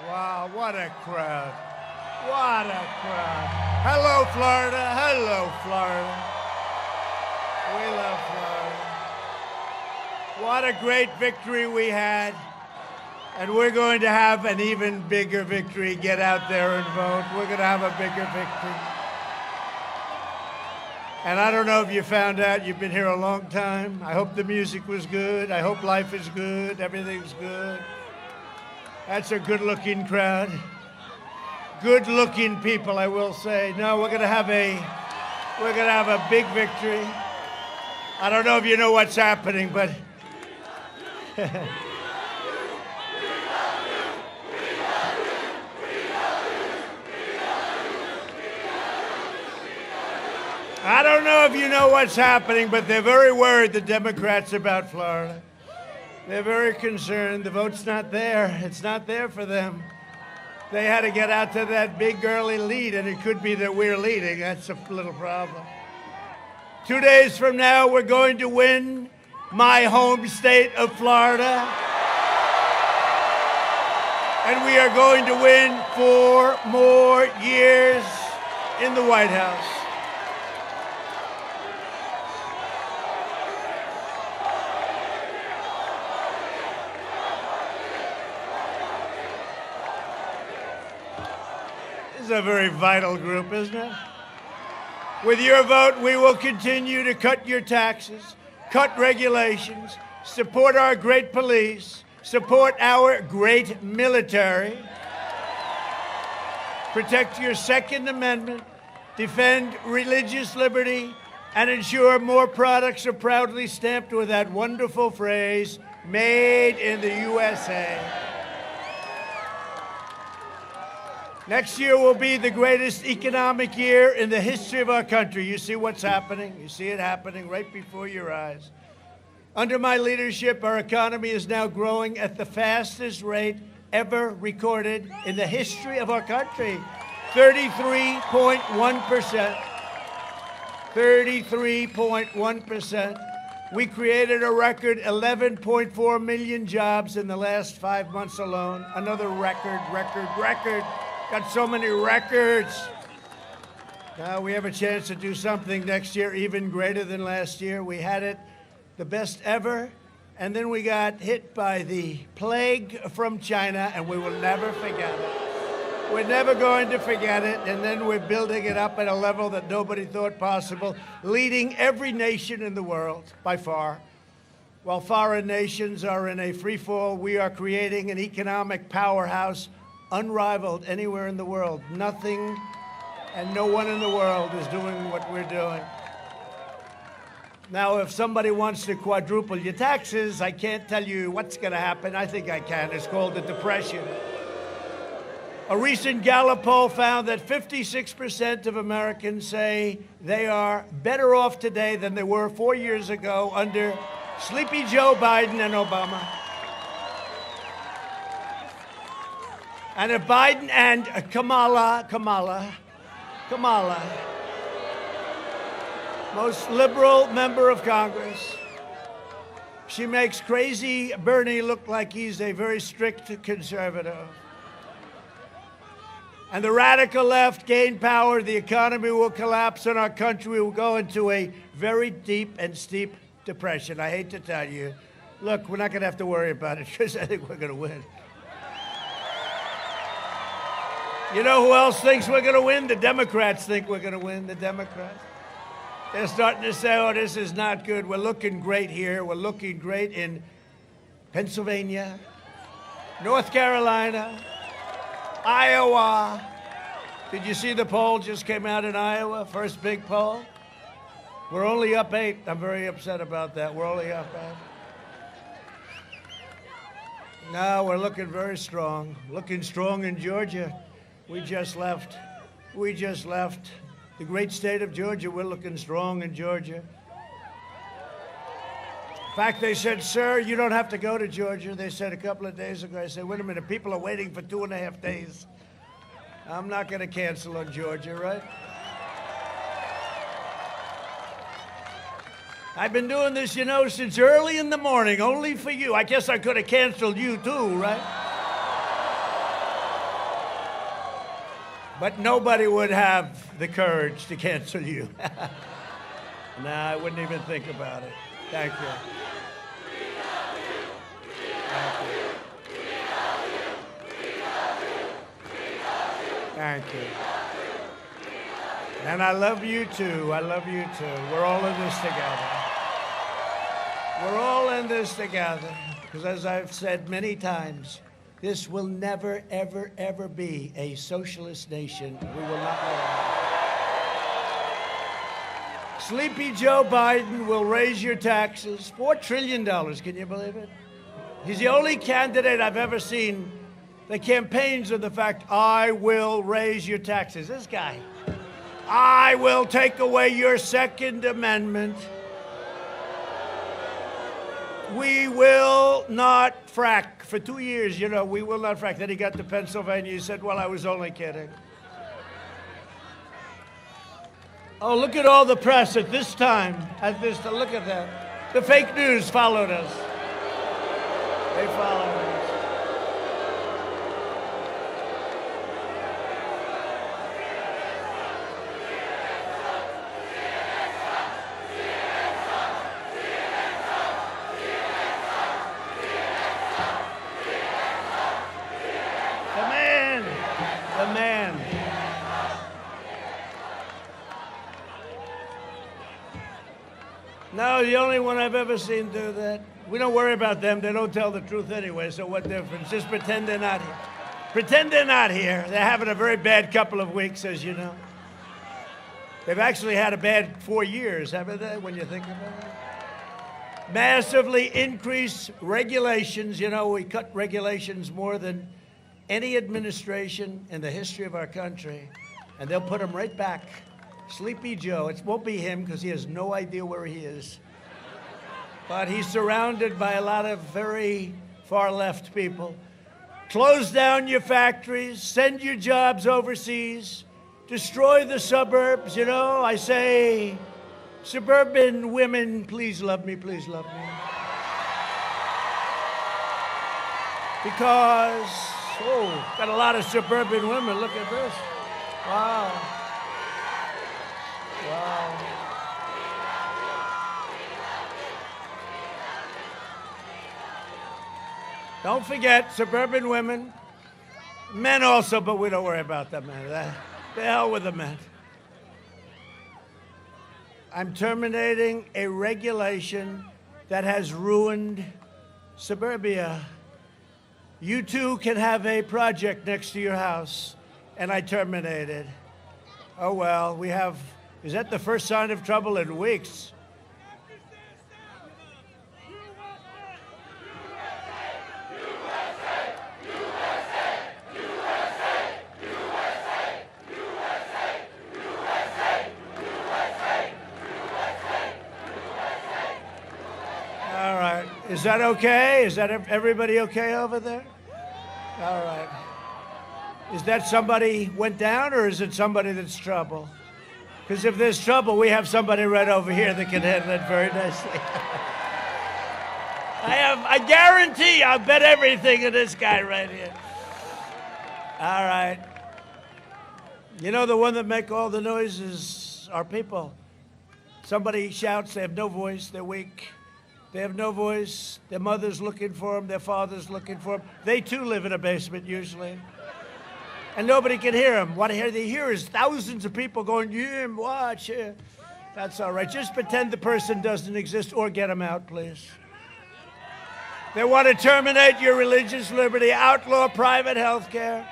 Wow, what a crowd. What a crowd. Hello, Florida. Hello, Florida. We love Florida. What a great victory we had. And we're going to have an even bigger victory. Get out there and vote. We're going to have a bigger victory. And I don't know if you found out, you've been here a long time. I hope the music was good. I hope life is good. Everything's good. That's a good-looking crowd. Good-looking people, I will say. No, we're going to have a big victory. I don't know if you know what's happening, but I don't know if you know what's happening, but they're very worried, the Democrats, about Florida. They're very concerned. The vote's not there. It's not there for them. They had to get out to that big early lead, and it could be that we're leading. That's a little problem. 2 days from now, we're going to win my home state of Florida. And we are going to win 4 more years in the White House. This is a very vital group, isn't it? With your vote, we will continue to cut your taxes, cut regulations, support our great police, support our great military, protect your Second Amendment, defend religious liberty, and ensure more products are proudly stamped with that wonderful phrase, made in the USA. Next year will be the greatest economic year in the history of our country. You see what's happening. You see it happening right before your eyes. Under my leadership, our economy is now growing at the fastest rate ever recorded in the history of our country. 33.1%. 33.1%. We created a record 11.4 million jobs in the last 5 months alone. Another record. Got so many records. Now we have a chance to do something next year even greater than last year. We had it the best ever, and then we got hit by the plague from China, and we will never forget it. We're never going to forget it, and then we're building it up at a level that nobody thought possible, leading every nation in the world, by far. While foreign nations are in a free fall, we are creating an economic powerhouse unrivaled anywhere in the world. Nothing and no one in the world is doing what we're doing. Now, if somebody wants to quadruple your taxes, I can't tell you what's going to happen. I think I can. It's called the Depression. A recent Gallup poll found that 56% of Americans say they are better off today than they were 4 years ago under Sleepy Joe Biden and Obama. And if Biden and Kamala, most liberal member of Congress, she makes crazy Bernie look like he's a very strict conservative. And the radical left gain power, the economy will collapse, and our country will go into a very deep and steep depression. I hate to tell you. Look, we're not going to have to worry about it because I think we're going to win. You know who else thinks we're going to win? The Democrats think we're going to win, the Democrats. They're starting to say, oh, this is not good. We're looking great here. We're looking great in Pennsylvania, North Carolina, Iowa. Did you see the poll just came out in Iowa? First big poll. We're only up 8. I'm very upset about that. We're only up 8. No, we're looking very strong. Looking strong in Georgia. We just left the great state of Georgia. We're looking strong in Georgia. In fact, they said, sir, you don't have to go to Georgia. They said a couple of days ago. I said, wait a minute, people are waiting for 2.5 days. I'm not going to cancel on Georgia, right? I've been doing this, you know, since early in the morning, only for you. I guess I could have canceled you too, right? But nobody would have the courage to cancel you. No, I wouldn't even think about it. Thank you. Thank you. And I love you too. I love you too. We're all in this together. We're all in this together. Because as I've said many times, this will never, ever, ever be a socialist nation. We will not allow it. Sleepy Joe Biden will raise your taxes. $4 trillion, can you believe it? He's the only candidate I've ever seen that campaigns on the fact, I will raise your taxes. This guy, I will take away your Second Amendment. We will not frack. For 2 years, you know, we will not frack. Then he got to Pennsylvania. He said, well, I was only kidding. Oh, look at all the press at this time. Look at that. The fake news followed us. They followed us. The man. No, the only one I've ever seen do that. We don't worry about them. They don't tell the truth anyway, so what difference? Just pretend they're not here. Pretend they're not here. They're having a very bad couple of weeks, as you know. They've actually had a bad 4 years, haven't they, when you think about it? Massively increased regulations. You know, we cut regulations more than any administration in the history of our country, and they'll put him right back. Sleepy Joe. It won't be him because he has no idea where he is. But he's surrounded by a lot of very far left people. Close down your factories, send your jobs overseas, destroy the suburbs. You know, I say, suburban women, please love me, please love me. Because oh, got a lot of suburban women. Look at this. Wow. Wow. Don't forget, suburban women, men also, but we don't worry about them, man. The hell with the men. I'm terminating a regulation that has ruined suburbia. You too can have a project next to your house, and I terminate it. Oh, well, we have, is that the first sign of trouble in weeks? All right. Is that okay? Is that everybody okay over there? All right. Is that somebody went down, or is it somebody that's trouble? Because if there's trouble, we have somebody right over here that can handle it very nicely. I guarantee, I'll bet everything to this guy right here. All right. You know, the one that make all the noises are people. Somebody shouts, they have no voice, they're weak. They have no voice. Their mother's looking for them. Their father's looking for them. They, too, live in a basement, usually. And nobody can hear them. What they hear is thousands of people going, yeah, watch. Yeah. That's all right. Just pretend the person doesn't exist or get them out, please. They want to terminate your religious liberty, outlaw private health care,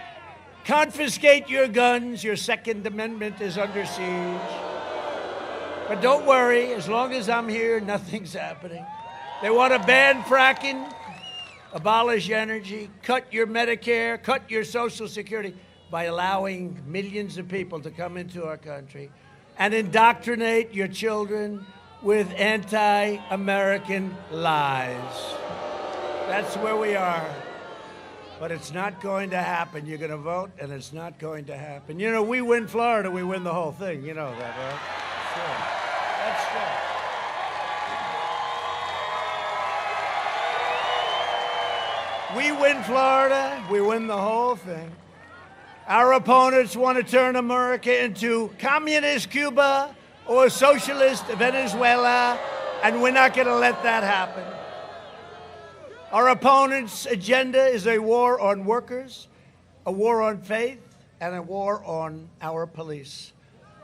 confiscate your guns. Your Second Amendment is under siege. But don't worry. As long as I'm here, nothing's happening. They want to ban fracking, abolish energy, cut your Medicare, cut your Social Security by allowing millions of people to come into our country and indoctrinate your children with anti-American lies. That's where we are. But it's not going to happen. You're going to vote, and it's not going to happen. You know, we win Florida, we win the whole thing. You know that, right? Sure. That's true. We win Florida, we win the whole thing. Our opponents want to turn America into communist Cuba or socialist Venezuela, and we're not going to let that happen. Our opponent's agenda is a war on workers, a war on faith, and a war on our police.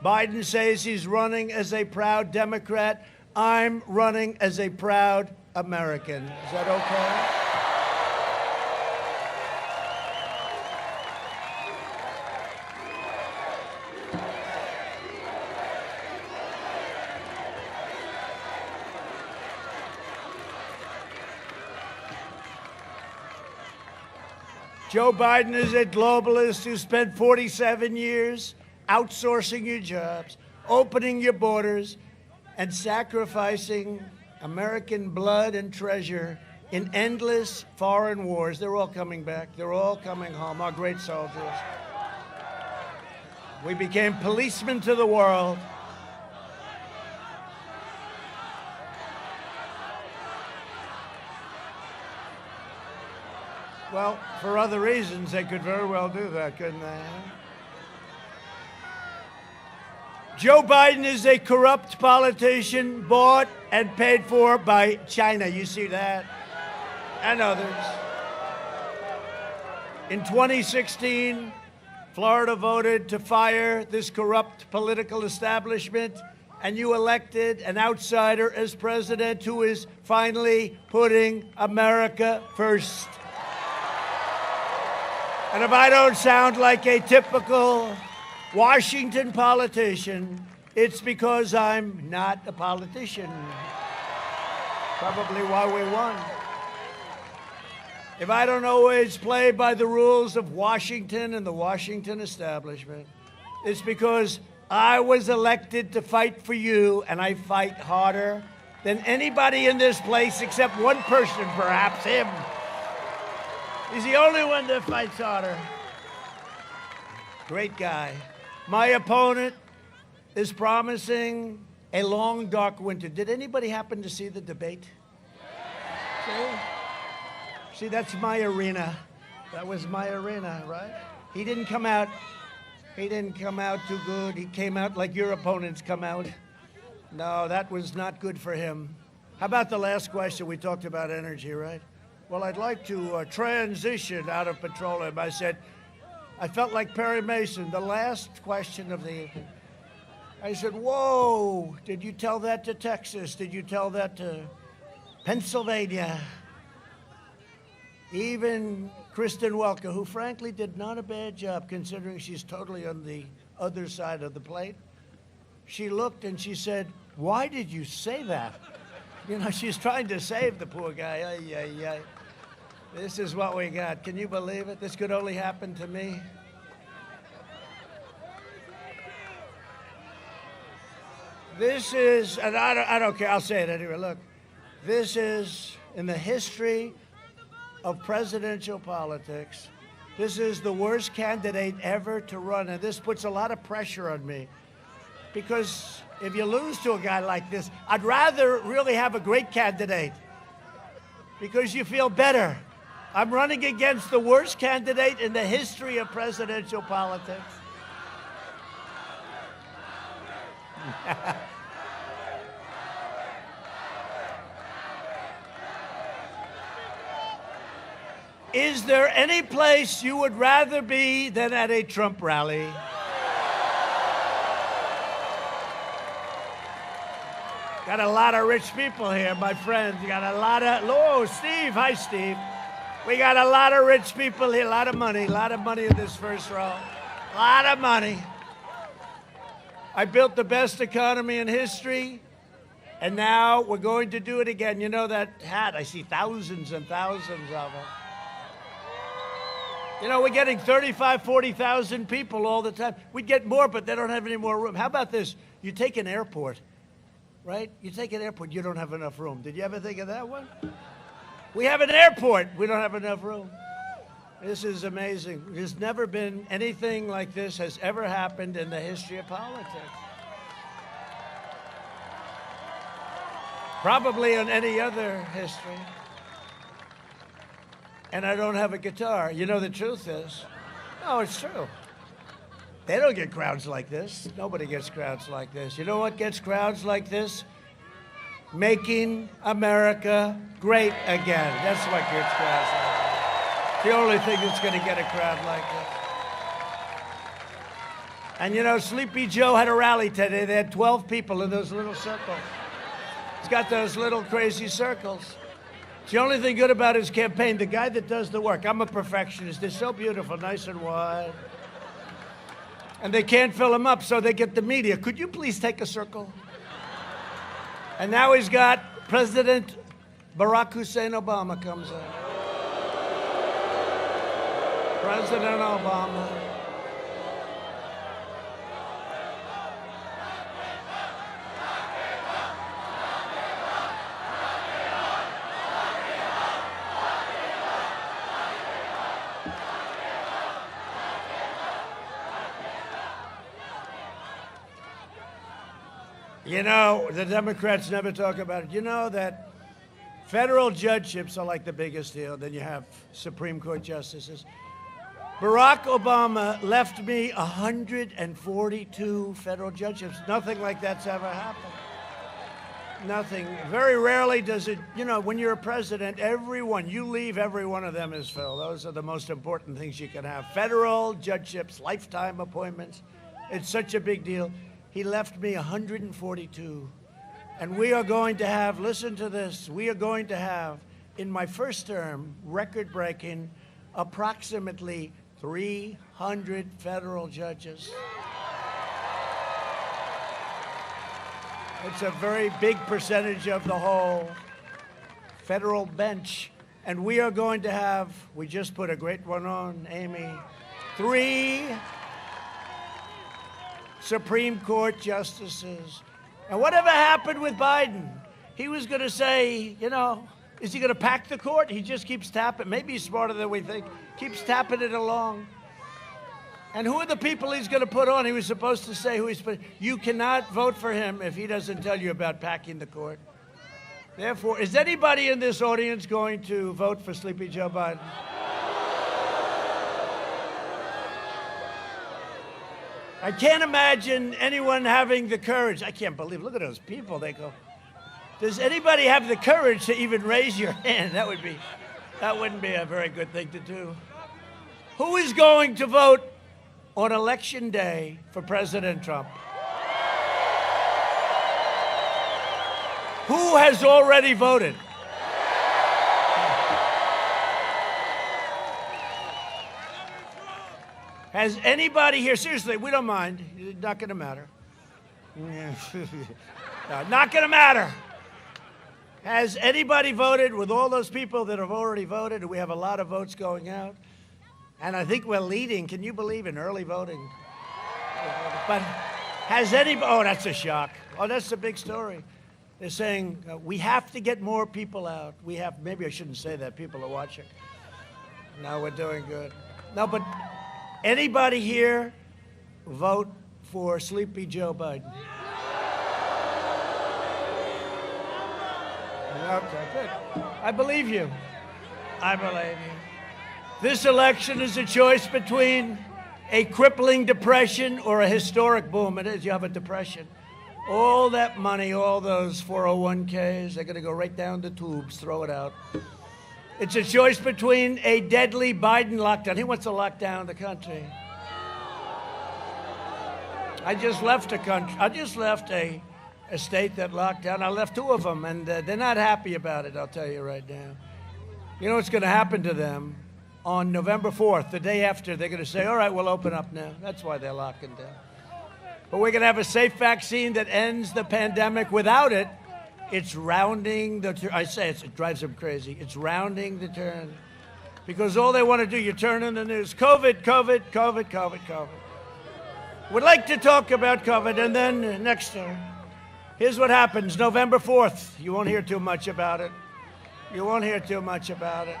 Biden says he's running as a proud Democrat. I'm running as a proud American. Is that okay? Joe Biden is a globalist who spent 47 years outsourcing your jobs, opening your borders, and sacrificing American blood and treasure in endless foreign wars. They're all coming back. They're all coming home, our great soldiers. We became policemen to the world. Well, for other reasons, they could very well do that, couldn't they? Joe Biden is a corrupt politician bought and paid for by China. You see that? And others. In 2016, Florida voted to fire this corrupt political establishment, and you elected an outsider as president who is finally putting America first. And if I don't sound like a typical Washington politician, it's because I'm not a politician. Probably why we won. If I don't always play by the rules of Washington and the Washington establishment, it's because I was elected to fight for you, and I fight harder than anybody in this place except one person, perhaps him. He's the only one that fights harder. Great guy. My opponent is promising a long, dark winter. Did anybody happen to see the debate? See, that's my arena. That was my arena, right? He didn't come out too good. He came out like your opponents come out. No, that was not good for him. How about the last question? We talked about energy, right? Well, I'd like to transition out of petroleum. I said, I felt like Perry Mason, the last question of the evening. I said, whoa, did you tell that to Texas? Did you tell that to Pennsylvania? Even Kristen Welker, who frankly did not a bad job considering she's totally on the other side of the plate, she looked and she said, why did you say that? You know, she's trying to save the poor guy. Ay, ay, ay. This is what we got. Can you believe it? This could only happen to me. This is, and I don't care, I'll say it anyway. Look, this is, in the history of presidential politics, this is the worst candidate ever to run, and this puts a lot of pressure on me. Because if you lose to a guy like this, I'd rather really have a great candidate because you feel better. I'm running against the worst candidate in the history of presidential politics. Is there any place you would rather be than at a Trump rally? Got a lot of rich people here, my friends. You got a lot of, oh, Steve, hi, Steve. We got a lot of rich people here, a lot of money in this first row. A lot of money. I built the best economy in history, and now we're going to do it again. You know that hat? I see thousands and thousands of them. You know, we're getting 35, 40,000 people all the time. We'd get more, but they don't have any more room. How about this? You take an airport, right? You take an airport, you don't have enough room. Did you ever think of that one? We have an airport, we don't have enough room. This is amazing. There's never been anything like this has ever happened in the history of politics. Probably in any other history. And I don't have a guitar. You know, the truth is, no, it's true. They don't get crowds like this. Nobody gets crowds like this. You know what gets crowds like this? Making America great again. That's what gets crowds like this. The only thing that's going to get a crowd like this. And you know, Sleepy Joe had a rally today. They had 12 people in those little circles. He's got those little crazy circles. It's the only thing good about his campaign, the guy that does the work. I'm a perfectionist. They're so beautiful, nice and wide. And they can't fill them up, so they get the media. Could you please take a circle? And now he's got President Barack Hussein Obama comes in. President Obama. You know, the Democrats never talk about it. You know that federal judgeships are like the biggest deal. Then you have Supreme Court justices. Barack Obama left me 142 federal judgeships. Nothing like that's ever happened. Nothing. Very rarely does it, you know, when you're a president, you leave, every one of them is filled. Those are the most important things you can have. Federal judgeships, lifetime appointments. It's such a big deal. He left me 142. And we are going to have, listen to this, we are going to have, in my first term, record-breaking, approximately 300 federal judges. It's a very big percentage of the whole federal bench. And we are going to have, we just put a great one on, Amy, 3 Supreme Court justices. And whatever happened with Biden? He was going to say, you know, is he going to pack the court? He just keeps tapping. Maybe he's smarter than we think. Keeps tapping it along. And who are the people he's going to put on? He was supposed to say who he's put. You cannot vote for him if he doesn't tell you about packing the court. Therefore, is anybody in this audience going to vote for Sleepy Joe Biden? I can't imagine anyone having the courage. I can't believe, look at those people. They go, does anybody have the courage to even raise your hand? That wouldn't be a very good thing to do. Who is going to vote on Election Day for President Trump? Who has already voted? Has anybody here, seriously, we don't mind, it's not going to matter. No, not going to matter. Has anybody voted with all those people that have already voted? We have a lot of votes going out. And I think we're leading, can you believe, in early voting? But has anybody, oh, that's a shock. Oh, that's a big story. They're saying we have to get more people out. Maybe I shouldn't say that, people are watching. No, we're doing good. No, but anybody here vote for Sleepy Joe Biden? Okay, good. I believe you. I believe you. This election is a choice between a crippling depression or a historic boom. It is. You have a depression. All that money, all those 401ks, they're going to go right down the tubes, throw it out. It's a choice between a deadly Biden lockdown. He wants to lock down the country. I just left a country. I just left a state that locked down. I left 2 of them, and they're not happy about it, I'll tell you right now. You know what's going to happen to them? On November 4th, the day after, they're going to say, all right, we'll open up now. That's why they're locking down. But we're going to have a safe vaccine that ends the pandemic. Without it, it's rounding the turn. I say it drives them crazy. It's rounding the turn. Because all they want to do, you turn on the news, COVID, COVID, COVID, COVID, COVID. We'd like to talk about COVID, and then next turn. Here's what happens, November 4th. You won't hear too much about it. You won't hear too much about it.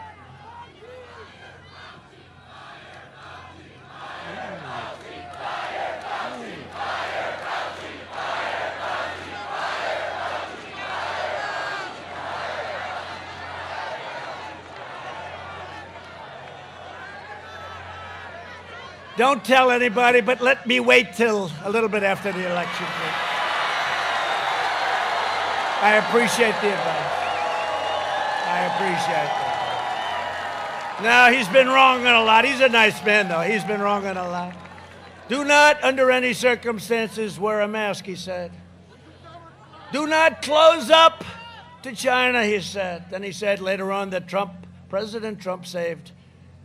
Don't tell anybody, but let me wait till a little bit after the election. Please. I appreciate the advice. I appreciate that. No, he's been wrong on a lot. He's a nice man, though. He's been wrong on a lot. Do not, under any circumstances, wear a mask, he said. Do not close up to China, he said. Then he said later on that President Trump saved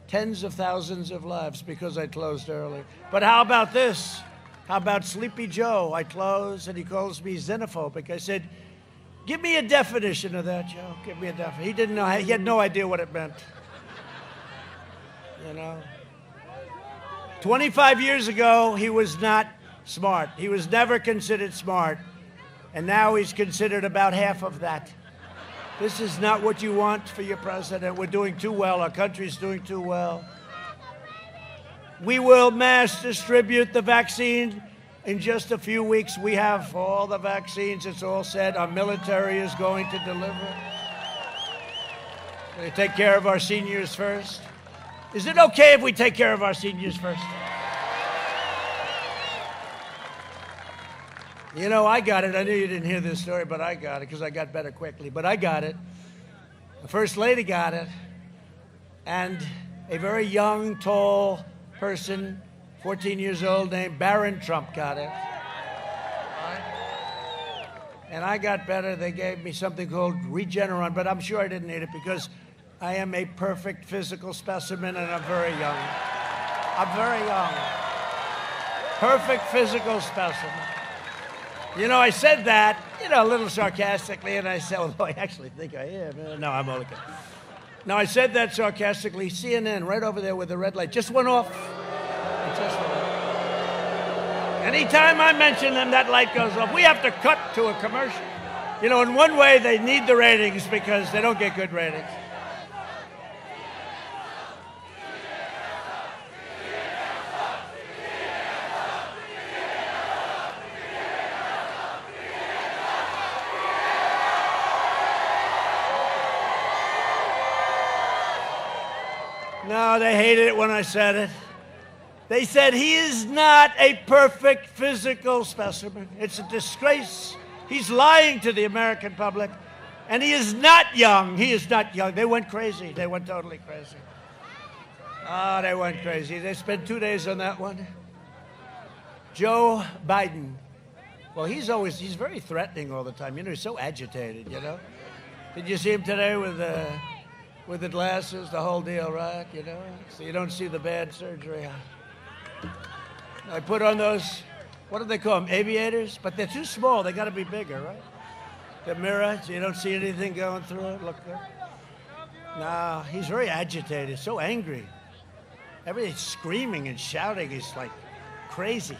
tens of thousands of lives because I closed early. But how about this? How about Sleepy Joe? I closed and he calls me xenophobic. I said, give me a definition of that, Joe. Give me a definition. He didn't know, he had no idea what it meant. You know? 25 years ago, he was not smart. He was never considered smart. And now he's considered about half of that. This is not what you want for your president. We're doing too well. Our country's doing too well. We will mass distribute the vaccine in just a few weeks. We have all the vaccines. It's all set. Our military is going to deliver. We take care of our seniors first. Is it okay if we take care of our seniors first? You know, I got it. I knew you didn't hear this story, but I got it because I got better quickly. But I got it. The First Lady got it. And a very young, tall person, 14 years old, named Barron Trump got it. And I got better. They gave me something called Regeneron, but I'm sure I didn't need it because I am a perfect physical specimen and I'm very young. I'm very young. Perfect physical specimen. You know, I said that, you know, a little sarcastically, and I said, although I actually think I am. No, I'm only kidding. No, I said that sarcastically. CNN, right over there with the red light, just went off. It just went off. Anytime I mention them, that light goes off. We have to cut to a commercial. You know, in one way, they need the ratings because they don't get good ratings. No, they hated it when I said it. They said he is not a perfect physical specimen. It's a disgrace. He's lying to the American public. And he is not young. He is not young. They went crazy. They went totally crazy. Oh, they went crazy. They spent 2 days on that one. Joe Biden. Well, he's very threatening all the time. You know, he's so agitated, you know. Did you see him today with the glasses, the whole deal, right? You know, so you don't see the bad surgery. I put on those, what do they call them, aviators? But they're too small. They got to be bigger, right? The mirror, so you don't see anything going through it. Look there. No, he's very agitated, so angry. Everything's screaming and shouting. He's like crazy.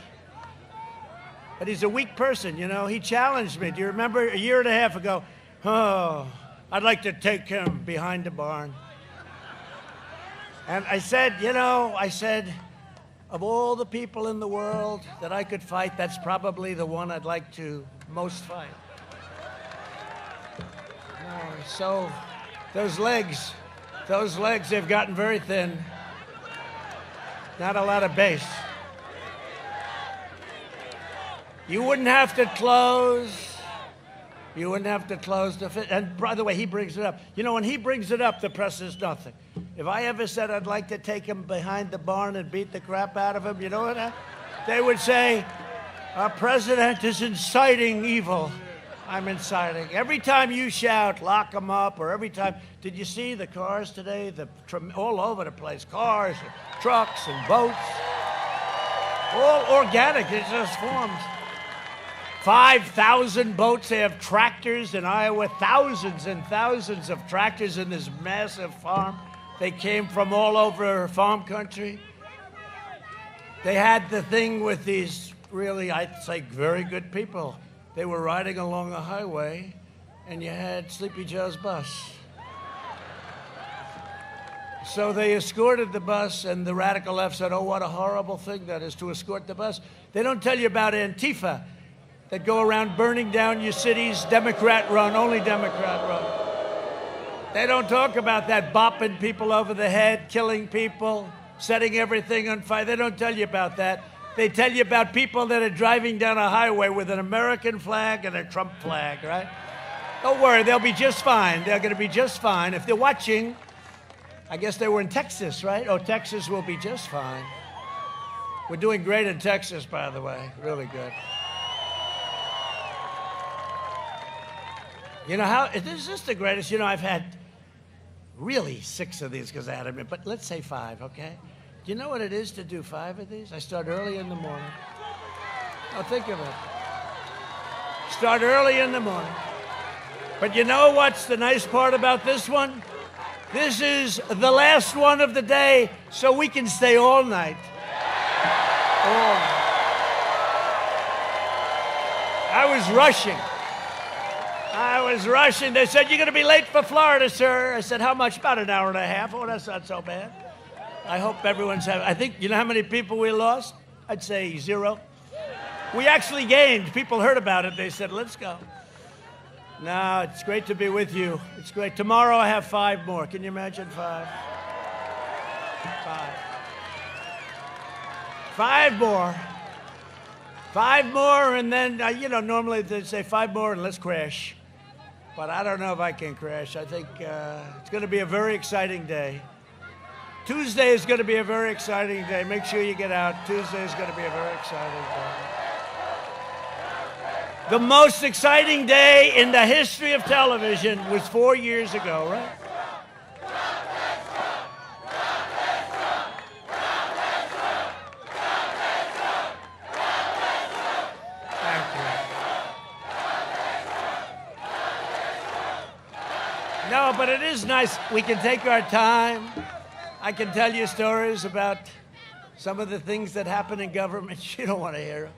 But he's a weak person, you know. He challenged me. Do you remember a year and a half ago? Oh, I'd like to take him behind the barn. And I said, you know, of all the people in the world that I could fight, that's probably the one I'd like to most fight. So those legs, they've gotten very thin. Not a lot of base. You wouldn't have to close. You wouldn't have to close the fit. And by the way, he brings it up. You know, when he brings it up, the press is nothing. If I ever said I'd like to take him behind the barn and beat the crap out of him, you know what? They would say, our president is inciting evil. I'm inciting. Every time you shout, lock him up, or every time, did you see the cars today? All over the place, cars, trucks, and boats. All organic, it just forms. 5,000 boats. They have tractors in Iowa, thousands and thousands of tractors in this massive farm. They came from all over farm country. They had the thing with these really, I'd say, very good people. They were riding along a highway, and you had Sleepy Joe's bus. So they escorted the bus, and the radical left said, oh, what a horrible thing that is to escort the bus. They don't tell you about Antifa that go around burning down your cities, Democrat run, only Democrat run. They don't talk about that, bopping people over the head, killing people. setting everything on fire. They don't tell you about that. They tell you about people that are driving down a highway with an American flag and a Trump flag, right? Don't worry, they'll be just fine. They're going to be just fine. If they're watching, I guess they were in Texas, right? Oh, Texas will be just fine. We're doing great in Texas, by the way. Really good. You know how, is this the greatest? You know, I've had really 6 of these because I had them, but let's say 5, okay? Do you know what it is to do 5 of these? I start early in the morning. Oh, think of it. Start early in the morning. But you know what's the nice part about this one? This is the last one of the day, so we can stay all night. All night. I was rushing. They said, "You're going to be late for Florida, sir." I said, "How much?" "About an hour and a half." "Oh, that's not so bad." I hope everyone's having, I think, you know how many people we lost? I'd say 0. We actually gained. People heard about it. They said, "Let's go." No, it's great to be with you. It's great. Tomorrow I have 5 more. Can you imagine 5? 5. 5 more. 5 more, and then, you know, normally they say 5 more and let's crash. But I don't know if I can crash. I think it's going to be a very exciting day. Tuesday is going to be a very exciting day. Make sure you get out. Tuesday is going to be a very exciting day. The most exciting day in the history of television was 4 years ago, right? Thank you. No, but it is nice. We can take our time. I can tell you stories about some of the things that happen in government. You don't want to hear them.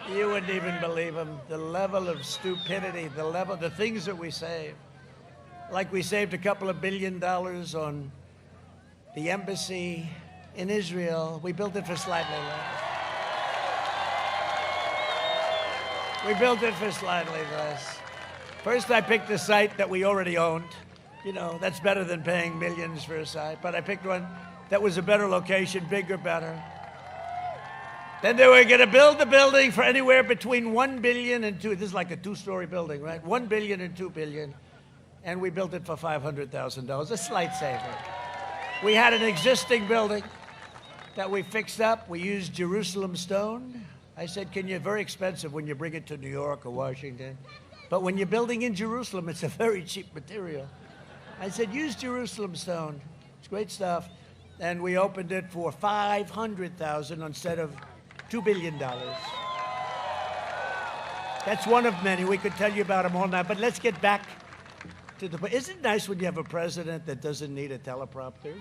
You wouldn't even believe them. The level of stupidity, the things that we save. Like we saved a couple of $1 billion on the embassy in Israel. We built it for slightly less. We built it for slightly less. First, I picked a site that we already owned. You know, that's better than paying millions for a site. But I picked one that was a better location, bigger, better. Then they were going to build the building for anywhere between $1 billion and $2. This is like a 2-story building, right? $1 billion and $2 billion. And we built it for $500,000, a slight saving. We had an existing building that we fixed up. We used Jerusalem stone. I said, very expensive when you bring it to New York or Washington. But when you're building in Jerusalem, it's a very cheap material. I said, use Jerusalem stone. It's great stuff. And we opened it for $500,000 instead of $2 billion. That's one of many. We could tell you about them all night, but let's get back to the point. Isn't it nice when you have a president that doesn't need a teleprompter? You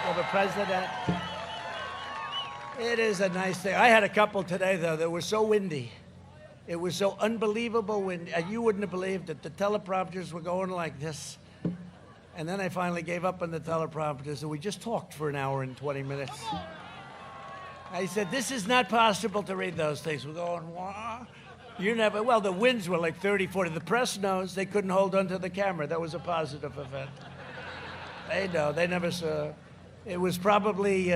have a president. It is a nice thing. I had a couple today, though, that were so windy. It was so unbelievable windy. You wouldn't have believed that the teleprompters were going like this. And then I finally gave up on the teleprompters, and we just talked for an hour and 20 minutes. I said, this is not possible to read those things. We're going, wah. Well, the winds were like 30, 40. The press knows they couldn't hold onto the camera. That was a positive event. They know. They never saw. It was probably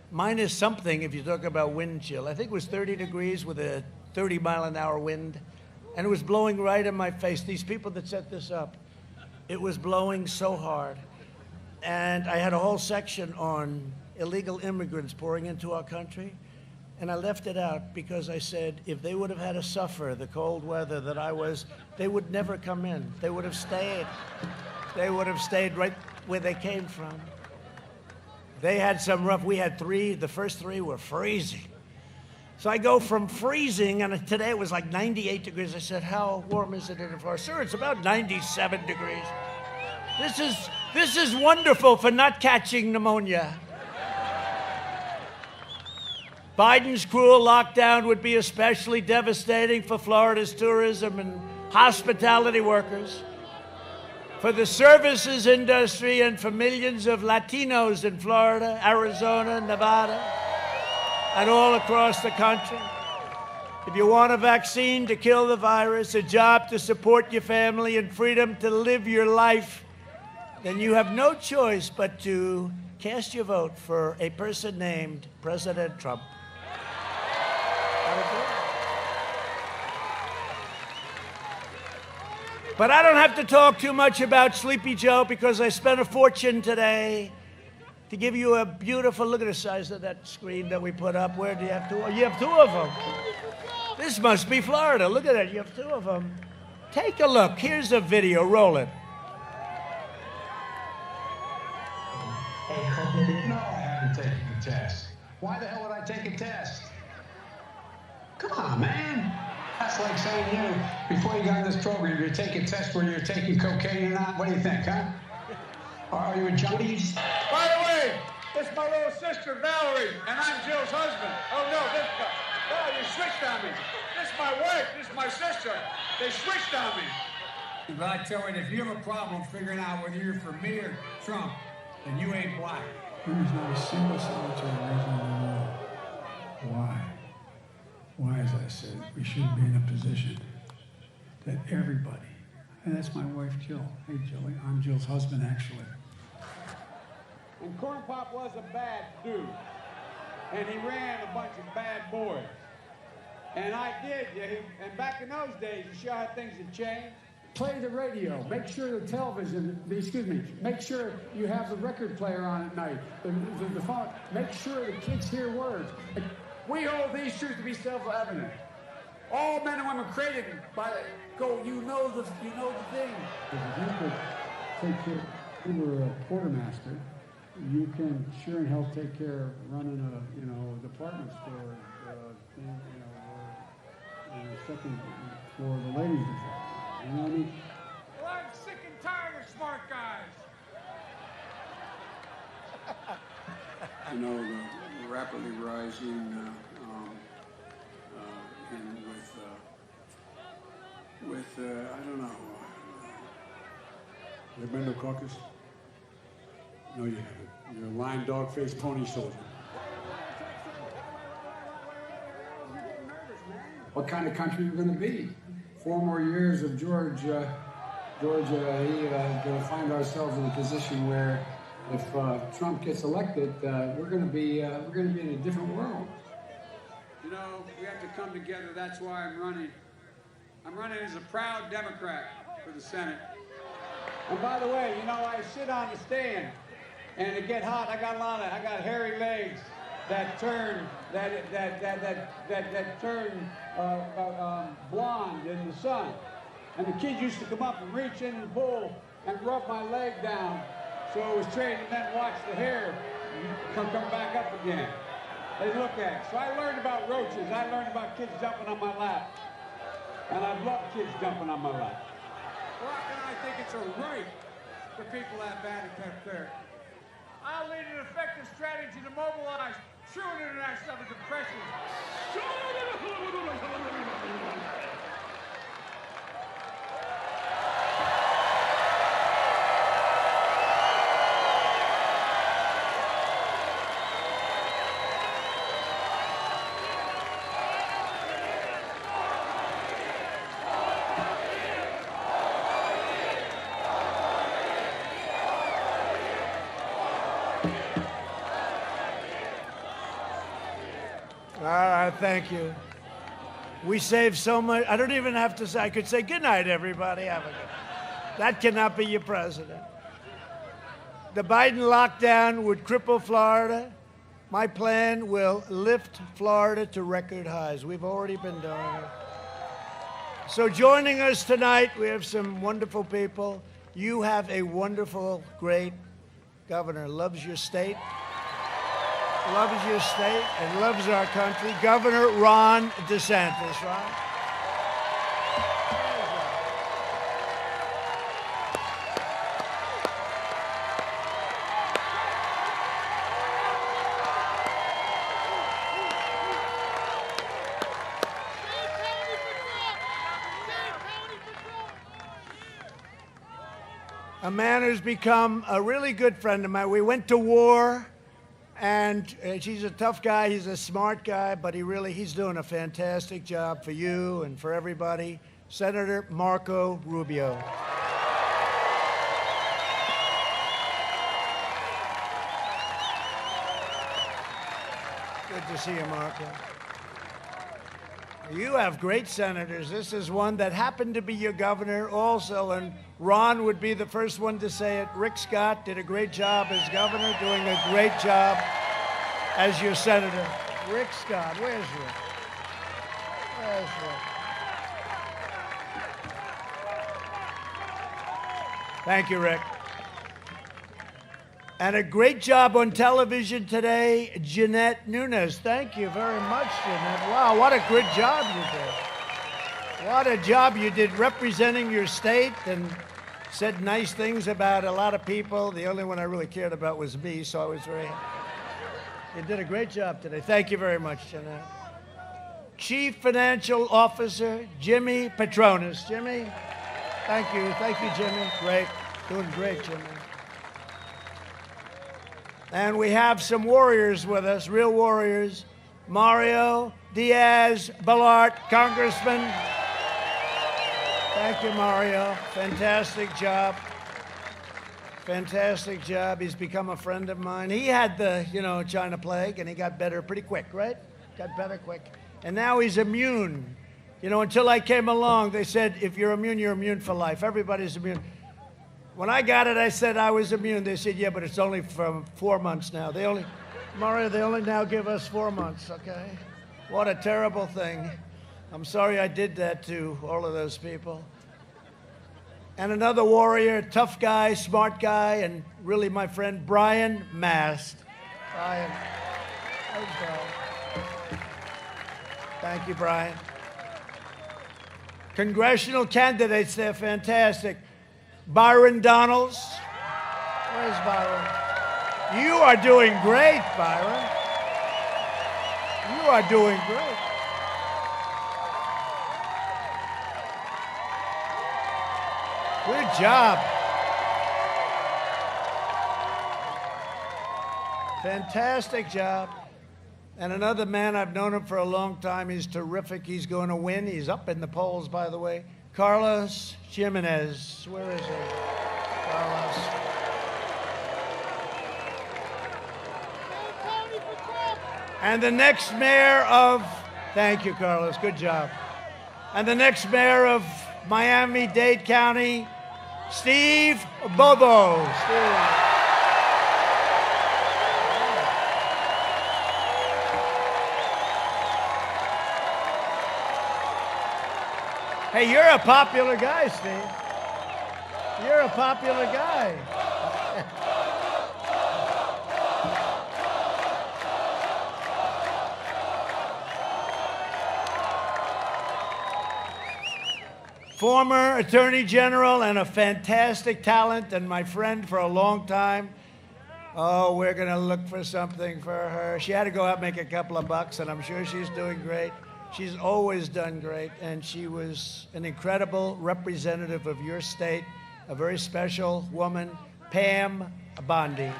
minus something if you talk about wind chill. I think it was 30 degrees with a 30-mile-an-hour wind. And it was blowing right in my face. These people that set this up, it was blowing so hard. And I had a whole section on illegal immigrants pouring into our country. And I left it out because I said, if they would have had to suffer the cold weather that I was, they would never come in. They would have stayed. They would have stayed right where they came from. They had some rough, we had 3, the first 3 were freezing. So I go from freezing, and today it was like 98 degrees. I said, how warm is it in Florida? Sir, it's about 97 degrees. This is wonderful for not catching pneumonia. Biden's cruel lockdown would be especially devastating for Florida's tourism and hospitality workers, for the services industry, and for millions of Latinos in Florida, Arizona, Nevada, and all across the country. If you want a vaccine to kill the virus, a job to support your family, and freedom to live your life, then you have no choice but to cast your vote for a person named President Trump. But I don't have to talk too much about Sleepy Joe because I spent a fortune today to give you a beautiful, look at the size of that screen that we put up. Where do you have two? Oh, you have two of them. This must be Florida. Look at that, you have two of them. Take a look, here's a video, roll it. No, I haven't taken the test. Why the hell would I take a test? Come on, man. That's like saying, before you got in this program, you're taking tests where you're taking cocaine or not. What do you think, huh? Are you a junkie? By the way, this is my little sister, Valerie, and I'm Jill's husband. Oh, no, this guy. Oh, you switched on me. This is my wife. This is my sister. They switched on me. But I tell you, if you have a problem figuring out whether you're for me or Trump, then you ain't black. There's not a single solitary reason in the world why, as I said, we shouldn't be in a position that everybody, and that's my wife, Jill. Hey, Jilly, I'm Jill's husband, actually. And Corn Pop was a bad dude. And he ran a bunch of bad boys. And I did, and back in those days, you saw how things had changed. Play the radio. Make sure the television, make sure you have the record player on at night. The phone. Make sure the kids hear words. We hold these truths to be self-evident. All men and women created by you know the thing. If you could take care, you were a quartermaster, you can sure and hell take care of running a department store thing, or second floor of the ladies' department. You know what I mean? Well, I'm sick and tired of smart guys. The rapidly rising and with I don't know. You ever been to a caucus? No, you haven't. You're a lying dog-faced pony soldier. What kind of country are you going to be? 4 more years of Georgia, going to find ourselves in a position where, if Trump gets elected, we're going to be in a different world. We have to come together. That's why I'm running. I'm running as a proud Democrat for the Senate. And by the way, I sit on the stand, and it get hot. I got hairy legs that turn blonde in the sun. And the kids used to come up and reach in the pool and rub my leg down so it was straight, and then watch the hair come back up again. They look at it. So I learned about roaches. I learned about kids jumping on my lap. And I love kids jumping on my lap. Rock and I think it's a right for people to have bad care. I'll lead an effective strategy to mobilize true international levels of pressure. All right, thank you. We saved so much. I don't even have to say, I could say good night, everybody. Have a good night. That cannot be your president. The Biden lockdown would cripple Florida. My plan will lift Florida to record highs. We've already been doing it. So joining us tonight, we have some wonderful people. You have a wonderful, great governor, loves your state. Loves your state and loves our country. Governor Ron DeSantis, right? A man who's become a really good friend of mine. We went to war. And he's a tough guy, he's a smart guy, but he's doing a fantastic job for you and for everybody. Senator Marco Rubio. Good to see you, Marco. You have great senators. This is one that happened to be your governor also, and Ron would be the first one to say it. Rick Scott did a great job as governor, doing a great job as your senator. Rick Scott, where's Rick? Where's Rick? Thank you, Rick. And a great job on television today, Jeanette Nunes. Thank you very much, Jeanette. Wow, what a good job you did. What a job you did representing your state and said nice things about a lot of people. The only one I really cared about was me, so I was very happy. You did a great job today. Thank you very much, Jeanette. Chief Financial Officer, Jimmy Petronas. Jimmy, thank you. Thank you, Jimmy. Great. Doing great, Jimmy. And we have some warriors with us, real warriors. Mario Diaz-Balart, Congressman. Thank you, Mario. Fantastic job. Fantastic job. He's become a friend of mine. He had the, China plague, and he got better pretty quick, right? Got better quick. And now he's immune. Until I came along, they said, if you're immune for life. Everybody's immune. When I got it, I said I was immune. They said, yeah, but it's only from 4 months now. Mario, they only now give us 4 months, okay? What a terrible thing. I'm sorry I did that to all of those people. And another warrior, tough guy, smart guy, and really my friend, Brian Mast. Brian. Thanks, Brian. Thank you, Brian. Congressional candidates, they're fantastic. Byron Donalds. Where's Byron? You are doing great, Byron. You are doing great. Good job. Fantastic job. And another man, I've known him for a long time. He's terrific. He's going to win. He's up in the polls, by the way. Carlos Jimenez. Where is he? Carlos. And the next mayor of, thank you, Carlos, good job. And the next mayor of Miami-Dade County, Steve Bobo. Steve. Hey, you're a popular guy, Steve. You're a popular guy. Former Attorney General and a fantastic talent and my friend for a long time. Oh, we're going to look for something for her. She had to go out and make a couple of bucks, and I'm sure she's doing great. She's always done great, and she was an incredible representative of your state, a very special woman, Pam Bondi.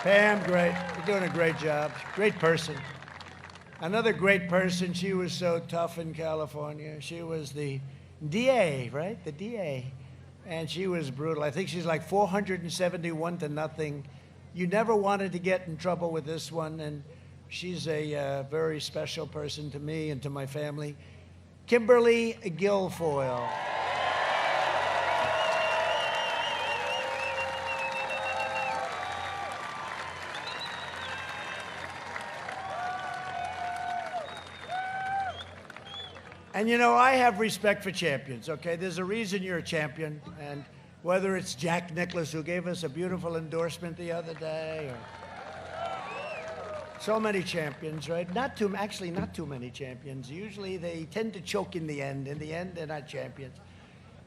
Pam, great. You're doing a great job. Great person. Another great person, she was so tough in California. She was the DA, right? The DA. And she was brutal. I think she's like 471-0. You never wanted to get in trouble with this one, and she's a very special person to me and to my family. Kimberly Guilfoyle. And I have respect for champions, okay? There's a reason you're a champion, and whether it's Jack Nicklaus, who gave us a beautiful endorsement the other day, or so many champions, right? Not too many champions. Usually they tend to choke in the end. In the end, they're not champions.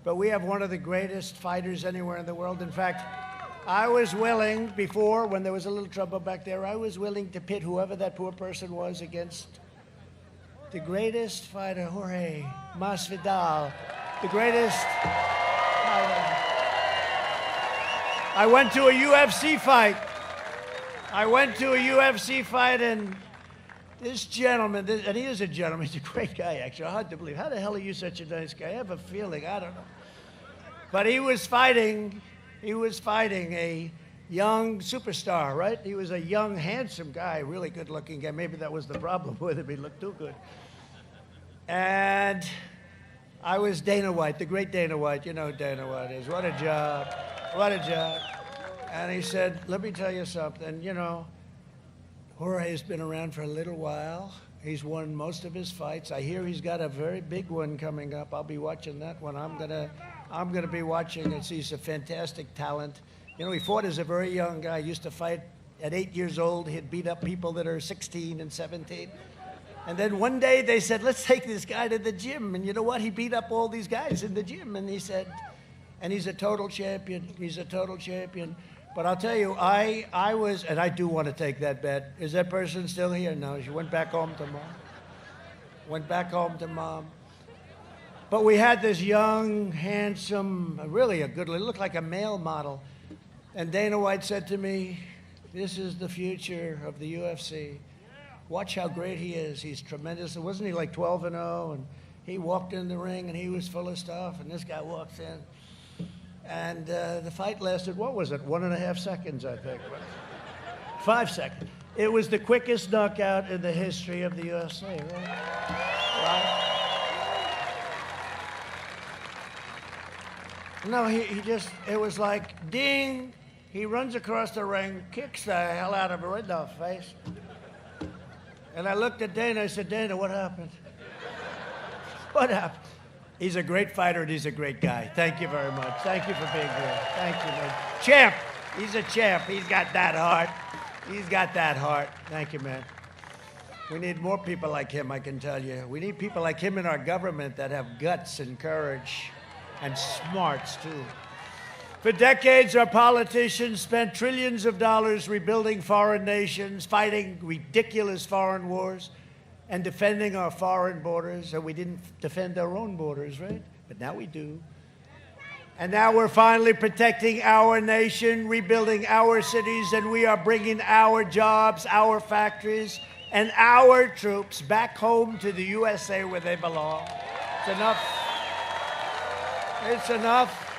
But we have one of the greatest fighters anywhere in the world. In fact, I was willing before, when there was a little trouble back there, I was willing to pit whoever that poor person was against the greatest fighter, Jorge Masvidal, the greatest fighter. I went to a UFC fight. And this gentleman, and he is a gentleman, he's a great guy, actually. Hard to believe. How the hell are you such a nice guy? I have a feeling, I don't know. But he was fighting a young superstar, right? He was a young, handsome guy, really good-looking guy. Maybe that was the problem with him. He looked too good. And I was Dana White, the great Dana White. You know who Dana White is. What a job. What a job. And he said, let me tell you something. You know, Jorge's been around for a little while. He's won most of his fights. I hear he's got a very big one coming up. I'll be watching that one. I'm gonna be watching it. He's a fantastic talent. You know, he fought as a very young guy. He used to fight at 8 years old. He'd beat up people that are 16 and 17. And then one day they said, let's take this guy to the gym. And you know what? He beat up all these guys in the gym. And he said, and he's a total champion. He's a total champion. But I'll tell you, I was, and I do want to take that bet. Is that person still here? No, she went back home to mom. Went back home to mom. But we had this young, handsome, really a good, looked like a male model. And Dana White said to me, this is the future of the UFC. Watch how great he is. He's tremendous. Wasn't he like 12-0? And he walked in the ring and he was full of stuff. And this guy walks in. And the fight lasted, what was it, 1.5 seconds, I think. 5 seconds. It was the quickest knockout in the history of the UFC, right? No, he just, it was like, ding. He runs across the ring, kicks the hell out of her in the face. And I looked at Dana, I said, Dana, what happened? What happened? He's a great fighter and he's a great guy. Thank you very much. Thank you for being here. Thank you, man. Champ. He's a champ. He's got that heart. He's got that heart. Thank you, man. We need more people like him, I can tell you. We need people like him in our government that have guts and courage and smarts, too. For decades, our politicians spent trillions of dollars rebuilding foreign nations, fighting ridiculous foreign wars, and defending our foreign borders. And we didn't defend our own borders, right? But now we do. And now we're finally protecting our nation, rebuilding our cities, and we are bringing our jobs, our factories, and our troops back home to the USA where they belong. It's enough. It's enough.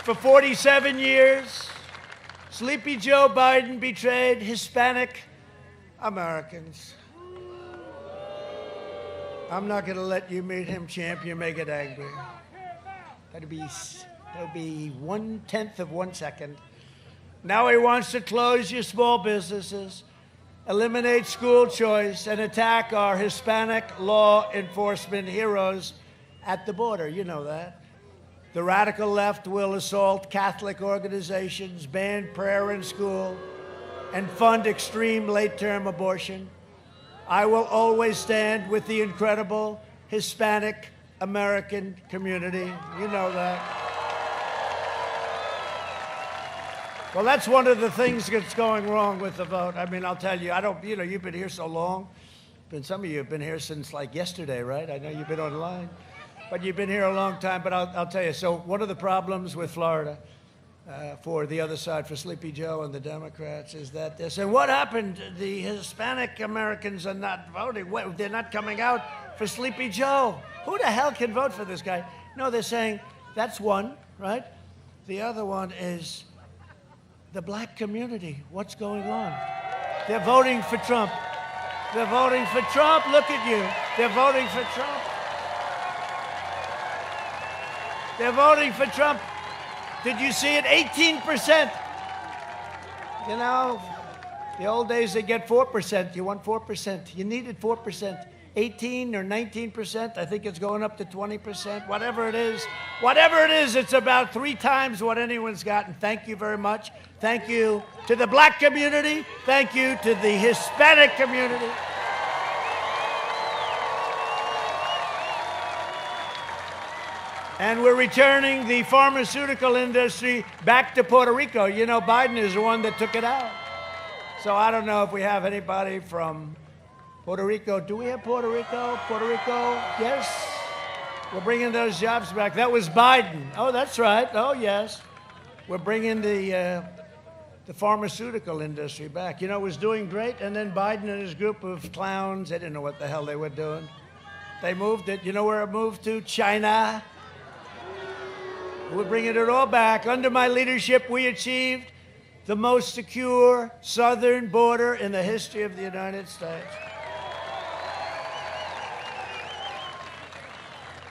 For 47 years, Sleepy Joe Biden betrayed Hispanic Americans. I'm not going to let you meet him, champ. You may get angry. That'll be 1/10 of 1 second. Now he wants to close your small businesses, eliminate school choice, and attack our Hispanic law enforcement heroes at the border. You know that. The radical left will assault Catholic organizations, ban prayer in school, and fund extreme late-term abortion. I will always stand with the incredible Hispanic American community. You know that. Well, that's one of the things that's going wrong with the vote. I mean, I'll tell you, you've been here so long. Some of you have been here since like yesterday, right? I know you've been online. But you've been here a long time, but I'll tell you. So one of the problems with Florida for the other side, for Sleepy Joe and the Democrats, is that they're saying, what happened? The Hispanic Americans are not voting. They're not coming out for Sleepy Joe. Who the hell can vote for this guy? No, they're saying, that's one, right? The other one is the black community. What's going on? They're voting for Trump. They're voting for Trump. Look at you. They're voting for Trump. They're voting for Trump. Did you see it? 18%. You know, the old days they get 4%. You want 4%. You needed 4%. 18 or 19%. I think it's going up to 20%. Whatever it is, it's about 3 times what anyone's gotten. Thank you very much. Thank you to the black community. Thank you to the Hispanic community. And we're returning the pharmaceutical industry back to Puerto Rico. You know, Biden is the one that took it out. So I don't know if we have anybody from Puerto Rico. Do we have Puerto Rico? Puerto Rico? Yes. We're bringing those jobs back. That was Biden. Oh, that's right. Oh, yes. We're bringing the pharmaceutical industry back. You know, it was doing great, and then Biden and his group of clowns, they didn't know what the hell they were doing. They moved it. You know where it moved to? China. We're bringing it all back. Under my leadership, we achieved the most secure southern border in the history of the United States.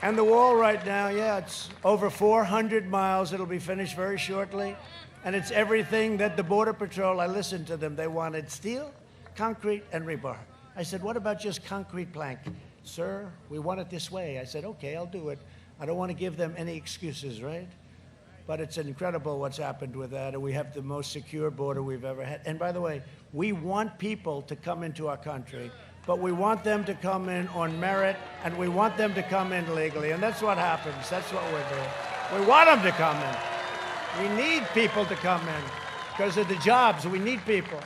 And the wall right now, yeah, it's over 400 miles. It'll be finished very shortly. And it's everything that the Border Patrol, I listened to them, they wanted steel, concrete, and rebar. I said, what about just concrete plank? Sir, we want it this way. I said, okay, I'll do it. I don't want to give them any excuses, right? But it's incredible what's happened with that, and we have the most secure border we've ever had. And by the way, we want people to come into our country, but we want them to come in on merit, and we want them to come in legally, and that's what happens. That's what we're doing. We want them to come in. We need people to come in because of the jobs. We need people.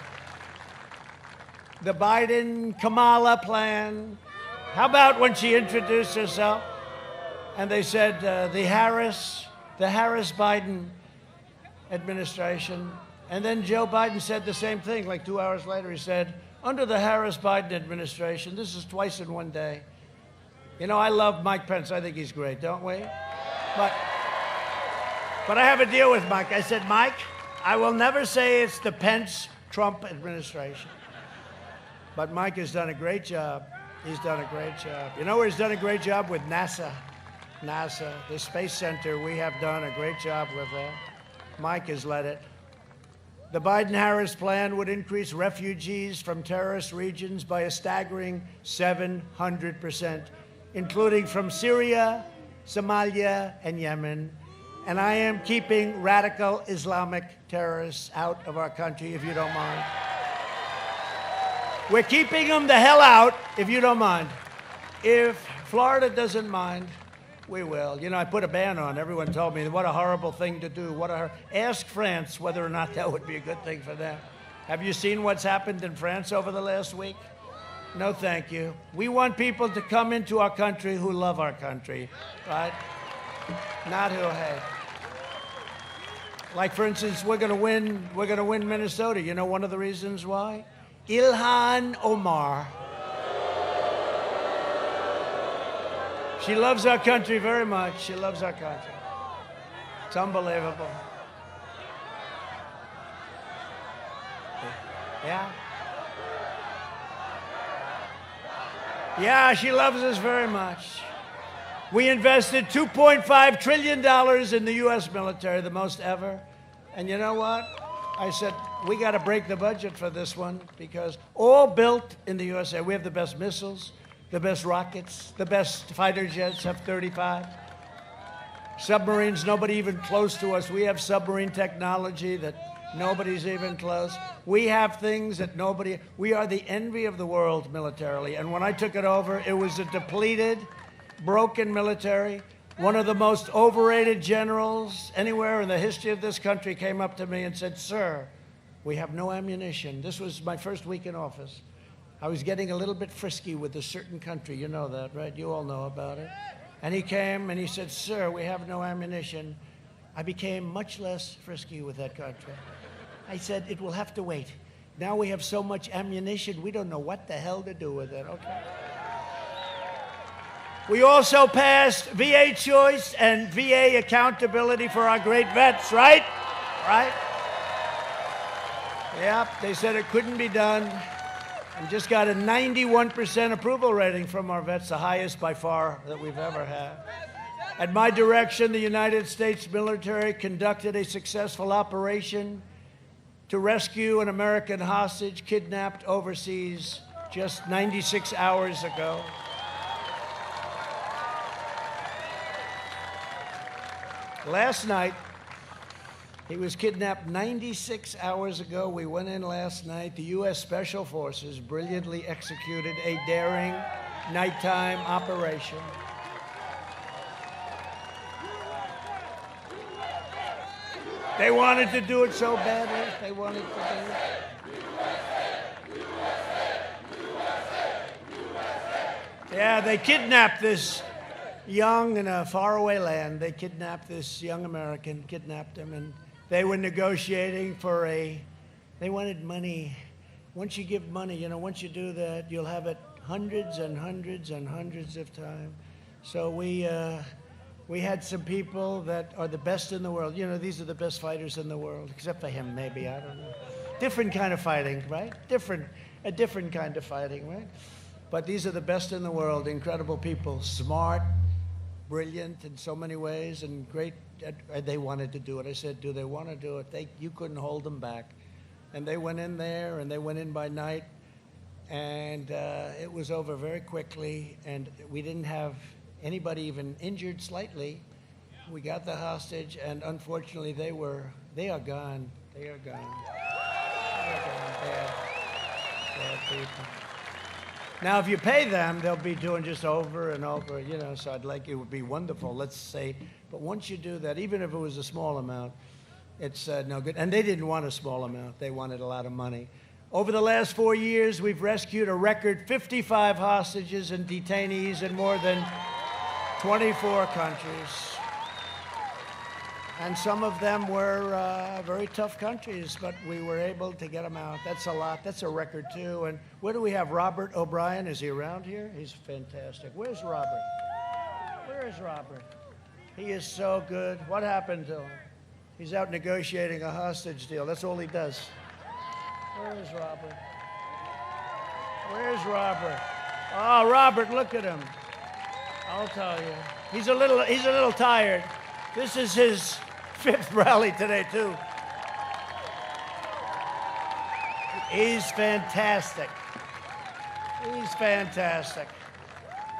The Biden-Kamala plan. How about when she introduced herself and they said the Harris-Biden administration, and then Joe Biden said the same thing like 2 hours later. He said, under the Harris-Biden administration, this is twice in one day. You know, I love Mike Pence. I think he's great, don't we? But I have a deal with Mike. I said, Mike, I will never say it's the Pence-Trump administration. But Mike has done a great job. He's done a great job. You know where he's done a great job? With NASA. NASA, the Space Center, we have done a great job with that. Mike has led it. The Biden-Harris plan would increase refugees from terrorist regions by a staggering 700%, including from Syria, Somalia, and Yemen. And I am keeping radical Islamic terrorists out of our country, if you don't mind. We're keeping them the hell out, if you don't mind. If Florida doesn't mind, we will. You know, I put a ban on. Everyone told me, what a horrible thing to do. Ask France whether or not that would be a good thing for them. Have you seen what's happened in France over the last week? No, thank you. We want people to come into our country who love our country, right? Not who hate. Like, for instance, we're going to win Minnesota. You know one of the reasons why? Ilhan Omar. She loves our country very much. She loves our country. It's unbelievable. Yeah? Yeah, she loves us very much. We invested $2.5 trillion in the U.S. military, the most ever. And you know what? I said, we got to break the budget for this one because all built in the USA. We have the best missiles, the best rockets, the best fighter jets, F-35. Submarines, nobody even close to us. We have submarine technology that nobody's even close. We have things that we are the envy of the world militarily. And when I took it over, it was a depleted, broken military. One of the most overrated generals anywhere in the history of this country came up to me and said, sir, we have no ammunition. This was my first week in office. I was getting a little bit frisky with a certain country. You know that, right? You all know about it. And he came and he said, sir, we have no ammunition. I became much less frisky with that country. I said, it will have to wait. Now we have so much ammunition, we don't know what the hell to do with it, okay? We also passed VA choice and VA accountability for our great vets, right? Right? Yep, they said it couldn't be done. And just got a 91% approval rating from our vets, the highest by far that we've ever had. At my direction, the United States military conducted a successful operation to rescue an American hostage kidnapped overseas just 96 hours ago. Last night, he was kidnapped 96 hours ago. We went in last night. The U.S. Special Forces brilliantly executed a daring nighttime operation. They wanted to do it so badly. They wanted to do it. Yeah, they kidnapped this young in a faraway land. They kidnapped this young American, kidnapped him, and they were negotiating they wanted money. Once you give money, you know, once you do that, you'll have it hundreds and hundreds and hundreds of times. So we We had some people that are the best in the world. You know, these are the best fighters in the world, except for him, maybe, I don't know. Different kind of fighting, right? A different kind of fighting, right? But these are the best in the world, incredible people, smart, brilliant in so many ways, and great. They wanted to do it. I said, do they want to do it? You couldn't hold them back. And they went in there, and they went in by night, and it was over very quickly, and we didn't have anybody even injured slightly. We got the hostage, and unfortunately, they are gone. They are gone. They are gone. Bad people. Now, if you pay them, they'll be doing just over and over, you know, so it would be wonderful, let's say. But once you do that, even if it was a small amount, it's no good. And they didn't want a small amount. They wanted a lot of money. Over the last 4 years, we've rescued a record 55 hostages and detainees in more than 24 countries. And some of them were very tough countries, but we were able to get them out. That's a lot. That's a record, too. And where do we have Robert O'Brien? Is he around here? He's fantastic. Where's Robert? Where is Robert? He is so good. What happened to him? He's out negotiating a hostage deal. That's all he does. Where is Robert? Where's Robert? Oh, Robert, look at him. I'll tell you. He's a little tired. This is his 5th rally today, too. He's fantastic. He's fantastic.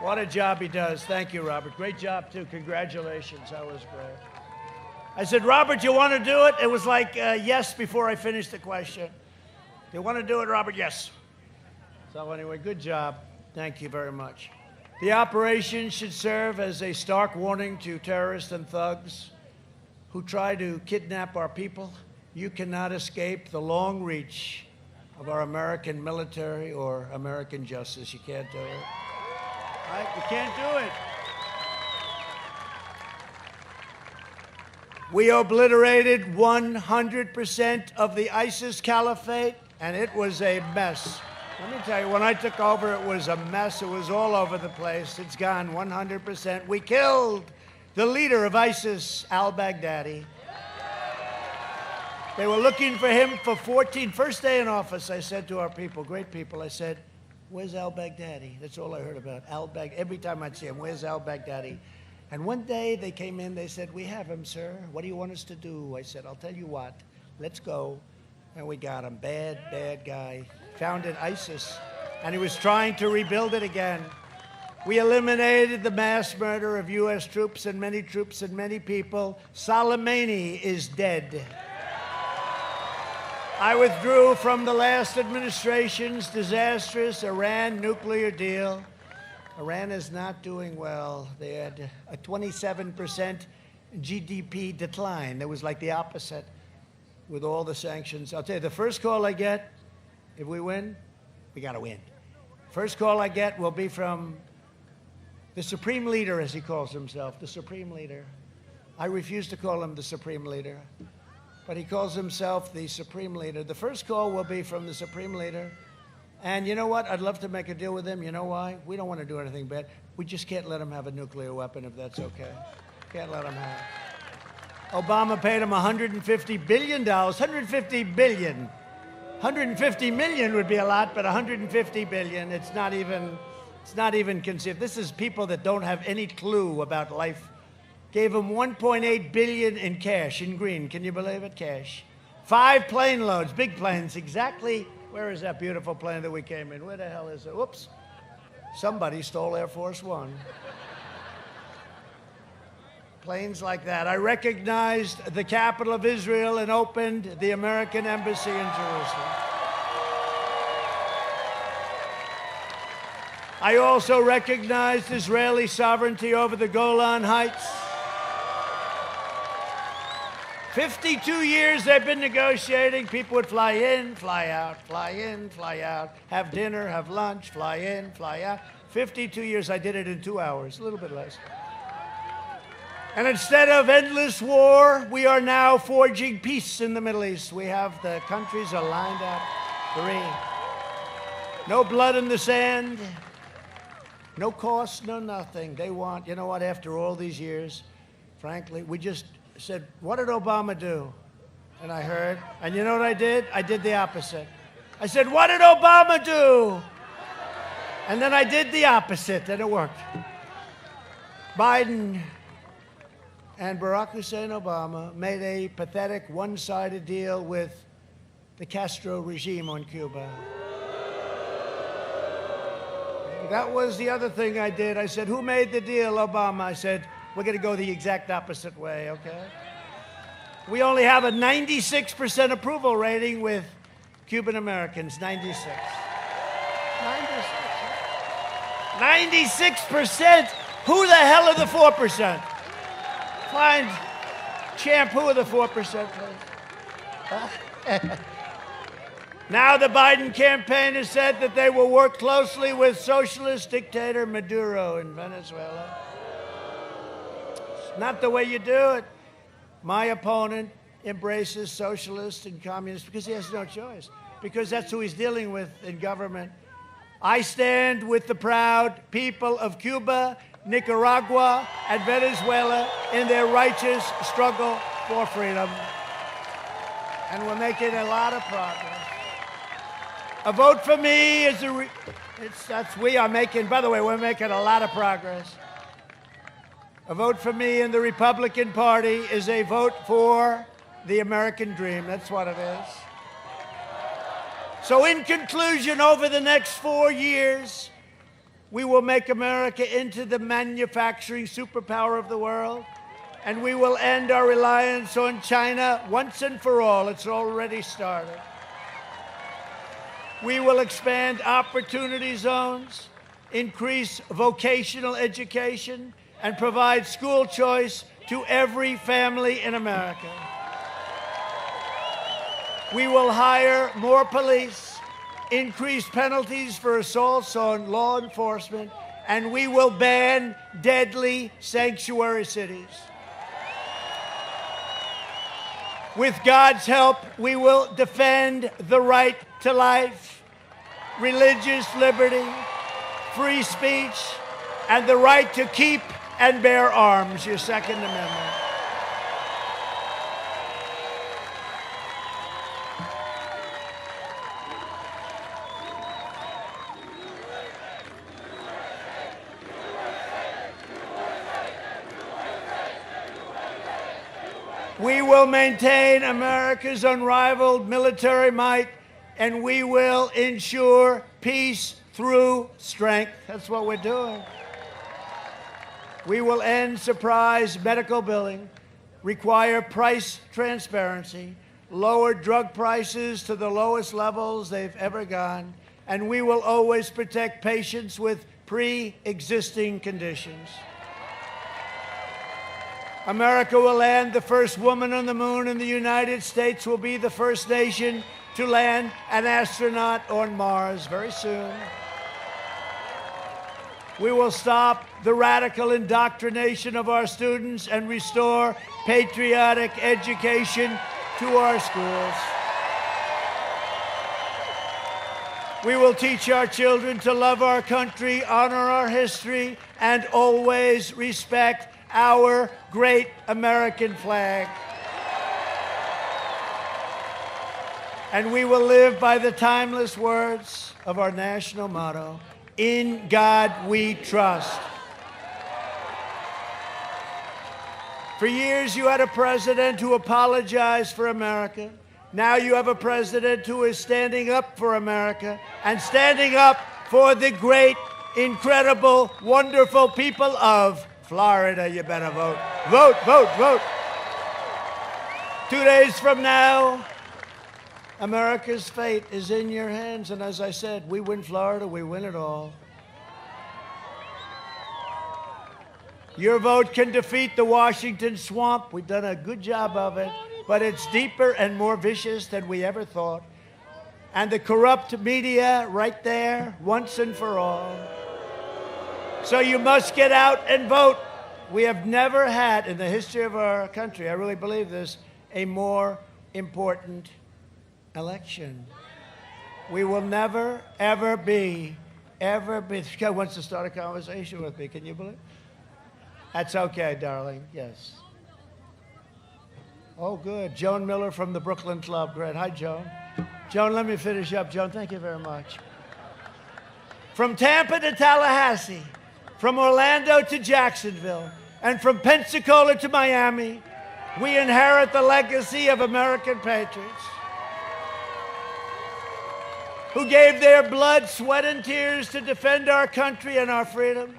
What a job he does. Thank you, Robert. Great job, too. Congratulations. That was great. I said, Robert, you want to do it? It was like, yes, before I finished the question. You want to do it, Robert? Yes. So anyway, good job. Thank you very much. The operation should serve as a stark warning to terrorists and thugs who try to kidnap our people. You cannot escape the long reach of our American military or American justice. You can't do it. Right? You can't do it. We obliterated 100% of the ISIS caliphate, and it was a mess. Let me tell you, when I took over, it was a mess. It was all over the place. It's gone 100%. We killed the leader of ISIS, al-Baghdadi. They were looking for him for first day in office. I said to our people, great people, I said, where's al-Baghdadi? That's all I heard about, al-Baghdadi. Every time I'd see him, where's al-Baghdadi? And one day they came in, they said, we have him, sir. What do you want us to do? I said, I'll tell you what, let's go. And we got him. Bad guy. Founded ISIS. And he was trying to rebuild it again. We eliminated the mass murder of U.S. troops and many people. Soleimani is dead. I withdrew from the last administration's disastrous Iran nuclear deal. Iran is not doing well. They had a 27% GDP decline. It was like the opposite with all the sanctions. I'll tell you, the first call I get, if we win, we got to win. First call I get will be from the Supreme Leader, as he calls himself, the Supreme Leader. I refuse to call him the Supreme Leader, but he calls himself the Supreme Leader. The first call will be from the Supreme Leader. And you know what? I'd love to make a deal with him. You know why? We don't want to do anything bad. We just can't let him have a nuclear weapon, if that's okay. Can't let him have it. Obama paid him $150 billion. $150 billion. 150 million would be a lot, but 150 billion, it's not even conceived. This is people that don't have any clue about life. Gave him 1.8 billion in cash, in green. Can you believe it? Cash. 5 plane loads, big planes, exactly. Where is that beautiful plane that we came in? Where the hell is it? Whoops. Somebody stole Air Force One. Planes like that. I recognized the capital of Israel and opened the American embassy in Jerusalem. I also recognized Israeli sovereignty over the Golan Heights. 52 years they've been negotiating. People would fly in, fly out, fly in, fly out, have dinner, have lunch, fly in, fly out. 52 years, I did it in 2 hours, a little bit less. And instead of endless war, we are now forging peace in the Middle East. We have the countries are lined up, green. No blood in the sand, no cost, no nothing. They want, you know what, after all these years, frankly, we just said, what did Obama do? And I heard, and you know what I did? I did the opposite. I said, what did Obama do? And then I did the opposite, and it worked. Biden and Barack Hussein Obama made a pathetic one-sided deal with the Castro regime on Cuba. That was the other thing I did. I said, who made the deal, Obama? I said, we're going to go the exact opposite way, okay? We only have a 96% approval rating with Cuban Americans, 96. 96%? Who the hell are the 4%? Find Champ, who are the 4%, please? Now the Biden campaign has said that they will work closely with socialist dictator Maduro in Venezuela. It's not the way you do it. My opponent embraces socialists and communists because he has no choice, because that's who he's dealing with in government. I stand with the proud people of Cuba, Nicaragua, and Venezuela in their righteous struggle for freedom. And we're making a lot of progress. A vote for me is by the way, we're making a lot of progress. A vote for me in the Republican Party is a vote for the American dream. That's what it is. So in conclusion, over the next 4 years, we will make America into the manufacturing superpower of the world, and we will end our reliance on China once and for all. It's already started. We will expand opportunity zones, increase vocational education, and provide school choice to every family in America. We will hire more police, increase penalties for assaults on law enforcement, and we will ban deadly sanctuary cities. With God's help, we will defend the right to life, religious liberty, free speech, and the right to keep and bear arms, your Second Amendment. We will maintain America's unrivaled military might, and we will ensure peace through strength. That's what we're doing. We will end surprise medical billing, require price transparency, lower drug prices to the lowest levels they've ever gone, and we will always protect patients with pre-existing conditions. America will land the first woman on the moon, and the United States will be the first nation to land an astronaut on Mars very soon. We will stop the radical indoctrination of our students and restore patriotic education to our schools. We will teach our children to love our country, honor our history, and always respect our great American flag. And we will live by the timeless words of our national motto, "In God we trust." For years, you had a president who apologized for America. Now you have a president who is standing up for America and standing up for the great, incredible, wonderful people of Florida. You better vote. Vote, vote, vote. 2 days from now, America's fate is in your hands. And as I said, we win Florida, we win it all. Your vote can defeat the Washington swamp. We've done a good job of it, but it's deeper and more vicious than we ever thought. And the corrupt media right there, once and for all. So you must get out and vote. We have never had in the history of our country, I really believe this, a more important election. We will never, ever be. This guy wants to start a conversation with me. Can you believe it? That's okay, darling. Yes. Oh, good. Joan Miller from the Brooklyn Club. Great. Hi, Joan. Joan, let me finish up. Joan, thank you very much. From Tampa to Tallahassee, from Orlando to Jacksonville, and from Pensacola to Miami, we inherit the legacy of American patriots who gave their blood, sweat, and tears to defend our country and our freedom.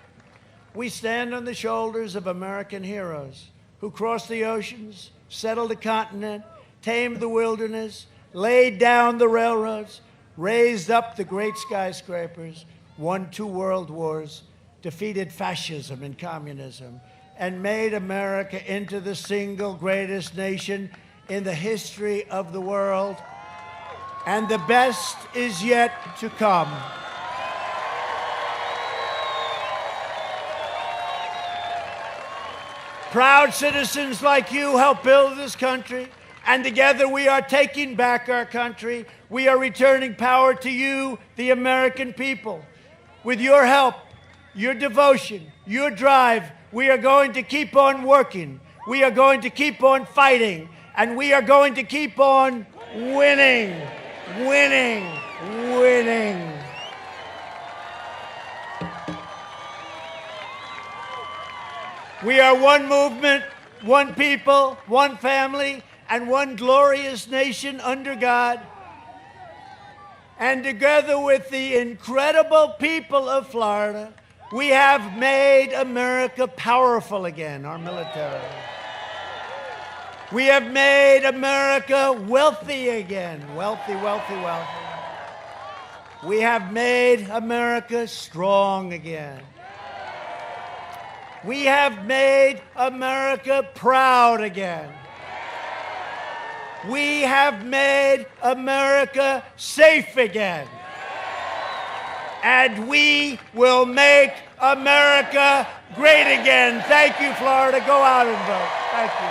We stand on the shoulders of American heroes who crossed the oceans, settled the continent, tamed the wilderness, laid down the railroads, raised up the great skyscrapers, won 2 world wars, defeated fascism and communism, and made America into the single greatest nation in the history of the world. And the best is yet to come. Proud citizens like you help build this country, and together we are taking back our country. We are returning power to you, the American people. With your help, your devotion, your drive, we are going to keep on working. We are going to keep on fighting, and we are going to keep on winning, winning, winning. We are one movement, one people, one family, and one glorious nation under God. And together with the incredible people of Florida, we have made America powerful again, our military. We have made America wealthy again, wealthy, wealthy, wealthy. We have made America strong again. We have made America proud again. We have made America safe again. And we will make America great again. Thank you, Florida. Go out and vote. Thank you.